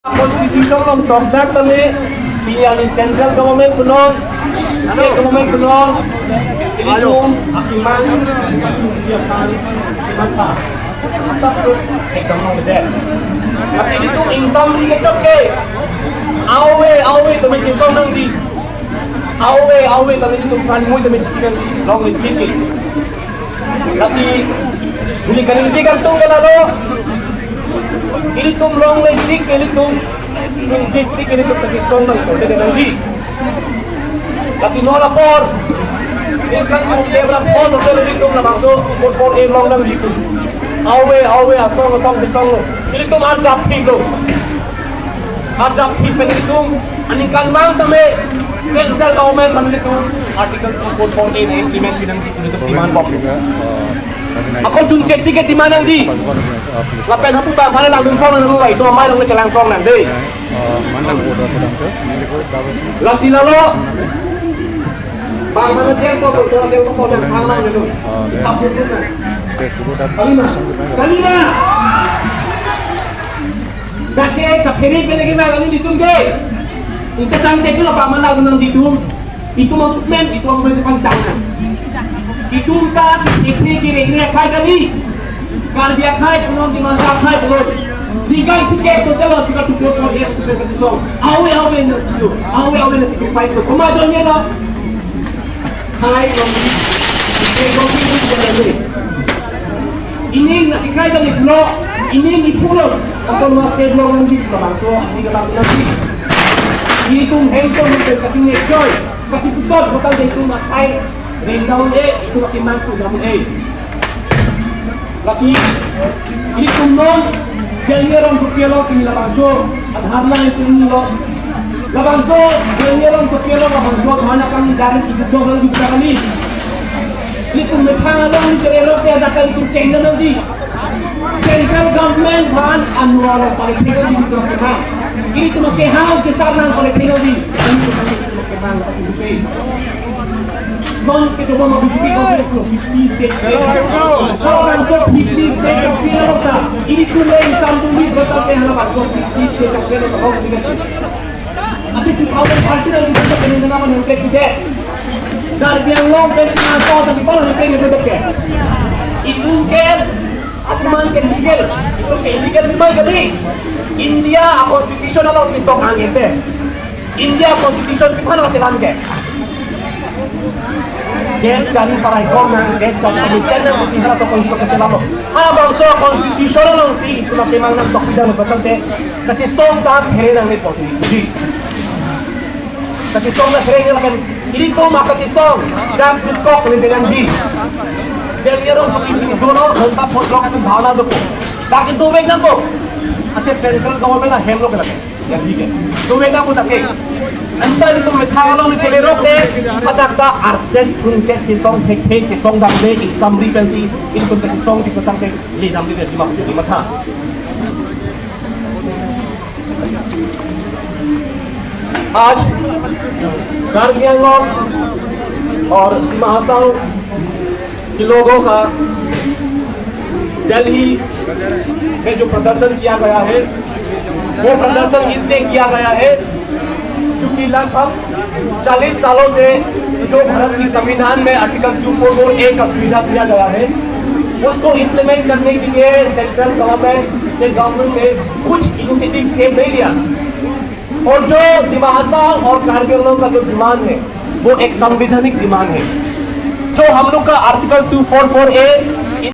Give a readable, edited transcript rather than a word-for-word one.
Constitution ng Tokdak kami pilihan ng central government kuno, state government kuno, ilong akiman kiyakan kimanta. Tapos ekonomi deh. Tapi itu income di kecap ke, awe kami income nang di, awe kami itu kan muy kami cikan long di ciki. Tapi beli kanin cikan tu kan alo. Ini tuh long lagi, ini tuh menjadi ini tuh terkistong nang kode dengan di. Kasih nol lapor, ini kan mau kebras pon, udah ini tuh nabang tuh por long nang di. Awe asong. Ini tuh ajab itu ani kan bang tame central government man itu artikel 248 implement pinang itu demand box. Ako jun cek tiket di mana di? Lapen hapu tak mana lang dungkong nang luai, so mai lang celang kong nang deh. Lagi lalu, bang mana tempo dan kang nang itu. Apa itu? Kalina. Dake kapiri pele gimana lagi ditunggu. Itu santai dulu pak mana lang ditung. Itu movement itu panjang. Ditungkat, ini khai kali, kardia khai, penon di masa khai belum. Tiga tiket tu jalan tiga tujuh tu. Awe nanti fight tu. Kemajuannya lah. Khai ini nak khai kali pulau, ini di pulau. Atau masih pulau lagi pulau. So ini kalau nanti ini tu handphone itu kasih joy, kasih tutup, bukan itu makai. Rendaun itu makin mampu dalam lagi ini kumnon jangan berpiala kini labangso adharna itu nilo labangso jangan berpiala labangso mana kami dari itu lagi berani ini kummetang ini kerana kita akan ikut channel nanti central government ban annual paling tinggi di Tokyo ini cuma kehal kita nang paling tinggi ini cuma kehal tapi non che dobbiamo bisogno di kalau untuk bisnis kita ini cuma insan dulu berarti hanya bagus bisnis kita kalau tahu tidak tapi itu awal parti dari kita dengan nama yang kita dari yang long dari nato tapi kalau kita itu betul itu kan aturan illegal itu illegal semua kali India constitutional untuk angin deh India constitution kita masih langgar dia cari para ekonomi, dia cari channel mesti harus konstitusi selama. Bangsa konstitusional nanti itu nanti memang nak tidak berbentuk kasi song tak hera nang konstitusi. Kasi song nak hera kan ini tu maka song dan kok dengan di. Dan yang ini dono hendak potong tu bhana tu. Tak itu baik nampak. Asyik central government lah hem loh kerana. Yang di kan. Tu baik nampak tak ke. Anda itu methalon itu lerok deh, adakah artes kunci sisong hek sisong damai income repensi ini kunci sisong di petang deh lidam di mata. आज कारगिल लोग और महासाओं के लोगों का दिल्ली में जो प्रदर्शन किया गया है वो प्रदर्शन इसलिए किया गया है क्योंकि लगभग 40 सालों से जो भारत की संविधान में आर्टिकल 244A का सुविधा दिया गया है उसको इम्प्लीमेंट करने के लिए सेंट्रल गवर्नमेंट ने कुछ इनिशिएटिव स्टेप नहीं लिया और जो दिमासा और कारगिलों का जो डिमांड है वो एक संवैधानिक डिमांड है जो हम लोग का आर्टिकल 244A